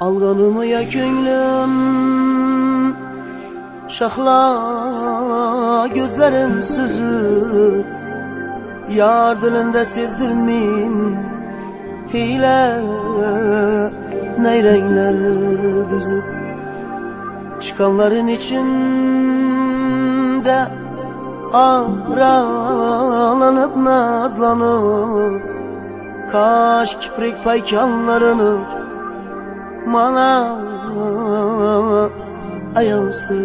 Alganımı ya könlüm şahla gözlerin sözü yar dilinde sezdirmin hile neyrengler düzüp çıkanların içinde aralanıp nazlanıp kaş kiprik paykanlarını bana ayağımsız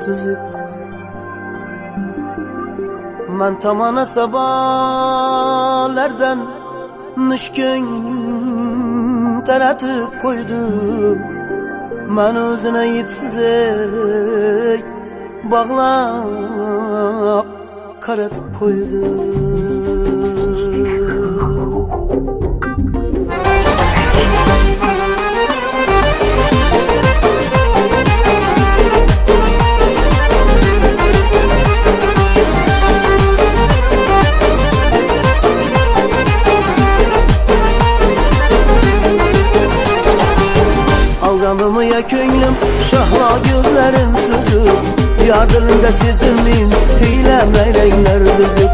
üzüp ben tamana sabahlardan müşkün taratıp koydum ben özüne ipsiz bağlap karatıp koydum. Alganımı ya könlüm şahla gözlerin sözü yar dilinde sezdirmin hile meyrengler düzüp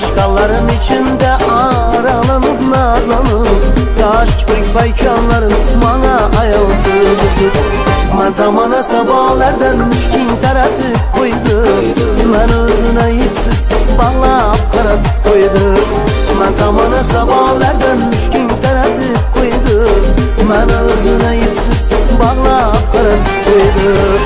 çıkanların içinde aralanıp nazlanıp kaş kiprik paykanların bana ayağımsız üzüp ben tamana sabahlardan müşkin taratıp koydum ben özüne ipsiz bağlap karatıp koydum ben tamana sabahlardan müşkin taratıp koydum ben özüne ipsiz bağlap karatıp koydum.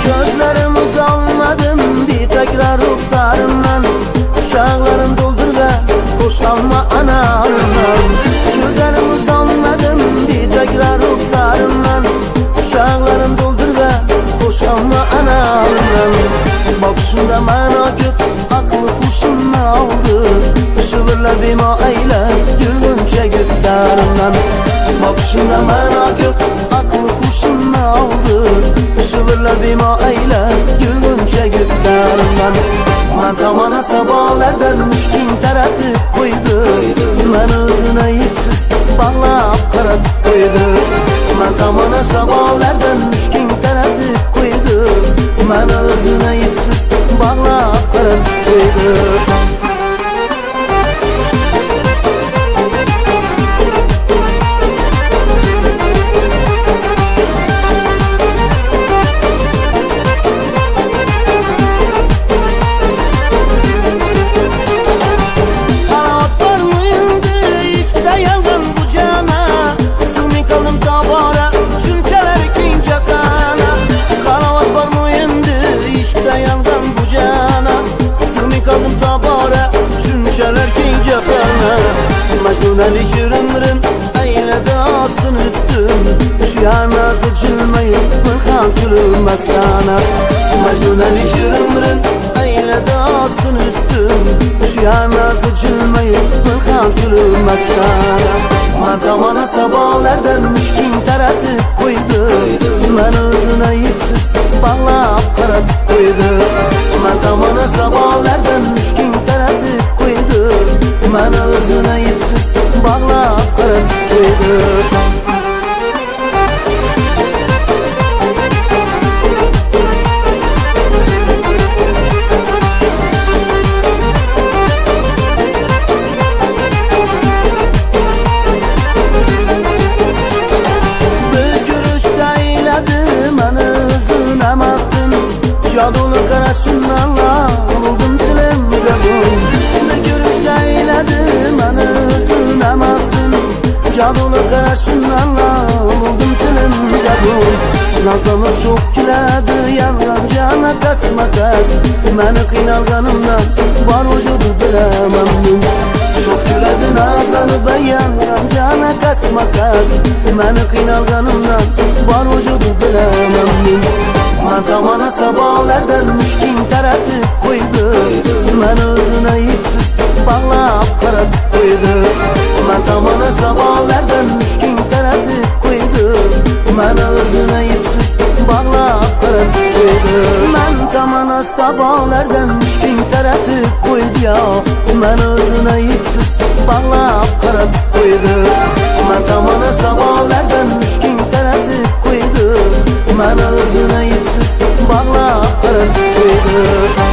Gözlerimiz almadım bir tekrar ruhsarından uçakların doldur ve koş alma analından gözlerimiz almadım bir tekrar ruhsarından uçakların doldur ve koş alma analından bakışında mana köp aklı huşumla aldı şıvırla bima eyle gülgünce güptarından bakışında mana köp aklı huşumla aldı şıvırla bima eyle gülgünce güptarından ben tamana sabahlardan müşkin taratıp koydum ben özüne ipsiz bağlap karatıp koydum ben tamana sabahlardan müşkin taratıp koydum ben özüne ipsiz bağlap karatıp koydum. Mecnun şürümrün eyle dastın üstüm şu yanazı cilmeyi mırhan külüm mestana Mecnun şürümrün eyle dastın üstüm şu yanazı cilmeyi mırhan külüm mestana ben tamana sabahlardan müşkin taratıp koydum ben özüne ipsiz bağlap karatıp koydum ben tamana sabahlardan müşkin taratıp koydum ben özüne ipsiz bağlap karatıp koydum. Bir görüşte eyledim ben özüne baktın cadolu karasınlarla buldum dilimize boyun bir görüşte eyledim ben özüne baktın cadolu karasınlarla buldum dilimize boyun nazlanıp çok güledi yangan cana kasma kas beni kıynalganımdan var vücudu bilemem dün çok güledi nazlanıp yangan cana kasma kas beni kıynalganımdan var vücudu bilemem dün ben tamana sabahlardan müşkin taratıp koydum ben özüne ipsiz bağlap karatıp koydum ben tamana sabahlardan müşkin taratıp tamana sabahlardan müşkin taratib qo'ydi ya. Men o'zini ipsiz bog'lab qaratib qo'ydi. Men tamana sabahlardan müşkin taratib qo'ydi. Men o'zini ipsiz bog'lab qaratib qo'ydi.